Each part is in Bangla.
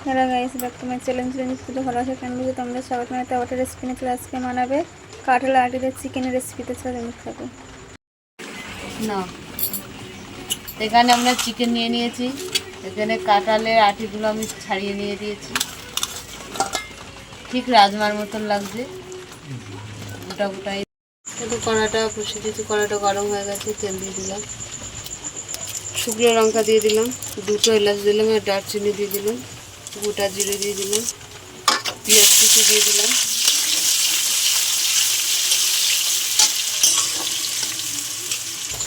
Hello guys, back to my challenge যদি ভালো আছে ফ্যামিলি, তোমরা সবাই মানে ওটা রেসিপি নিয়ে চলে আজকে মানাবে কাঁঠাল আটিতে চিকেনের রেসিপিতে চলে থাকো না। এখানে আমরা চিকেন নিয়ে নিয়েছি। এখানে কাঁঠালের আটিগুলো আমি ছাড়িয়ে নিয়ে দিয়েছি। ঠিক রাজমার মতন লাগছে, গোটা গোটাই। একটু কড়াটা বসে দিয়েছি, কড়াটা গরম হয়ে গেছে, তেল দিয়ে দিলাম, শুকনো লঙ্কা দিয়ে দিলাম, দুটো এলাচ দিলাম, আর দারচিনি দিয়ে দিলাম, গোটা জিরে দিয়ে দিলাম, পেঁয়াজ কুচি দিয়ে দিলাম,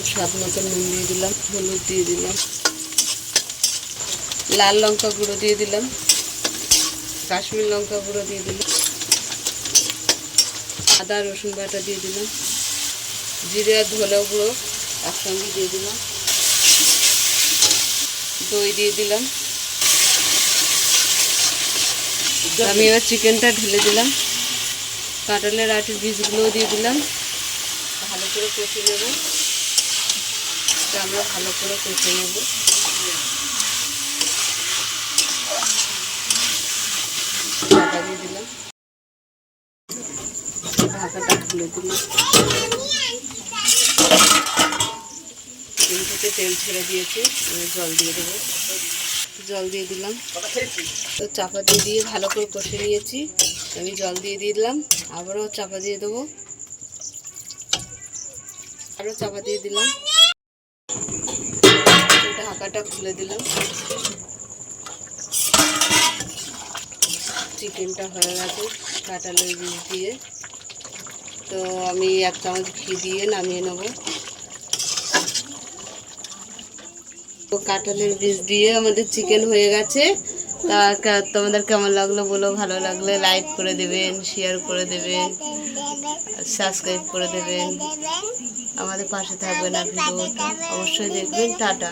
স্বাদ মতো নুন দিয়ে দিলাম, হলুদ দিয়ে দিলাম, লাল লঙ্কা গুঁড়ো দিয়ে দিলাম, কাশ্মীর লঙ্কা গুঁড়ো দিয়ে দিলাম, আদা রসুন বাটা দিয়ে দিলাম, জিরে আর ধনে গুঁড়ো একসঙ্গে দিয়ে দিলাম, দই দিয়ে দিলাম। আমি এবার চিকেনটা ঢেলে দিলাম, কাঁঠালের আটির বীজগুলোও দিয়ে দিলাম, ভালো করে কষে নেব। আমরা ভালো করে কষে নেব। ঢাকা দিয়ে দিলাম, ঢাকাটা খুলে দিলাম। চিকেন থেকে তেল ছেড়ে দিয়েছে, জল দিয়ে দেবো। জল দিয়ে দিলাম, তো চাপা দিয়ে ভালো করে কষে নিয়েছি। আমি জল দিয়ে দিলাম, আবারও চাপা দিয়ে দেবো, আরও চাপা দিয়ে দিলাম, ঢাকাটা খুলে দিলাম। চিকেনটা হয়ে গেছে কাঁঠালের বীজ দিয়ে। তো আমি 1 চামচ ঘি দিয়ে নামিয়ে নেব। তো কাঁঠালের বীজ দিয়ে আমাদের চিকেন হয়ে গেছে। তা তোমাদের কেমন লাগলো বলো, ভালো লাগলে লাইক করে দেবেন, শেয়ার করে দেবেন, সাবস্ক্রাইব করে দেবেন, আমাদের পাশে থাকবেন আর ভিডিওটা অবশ্যই দেখবেন। টাটা।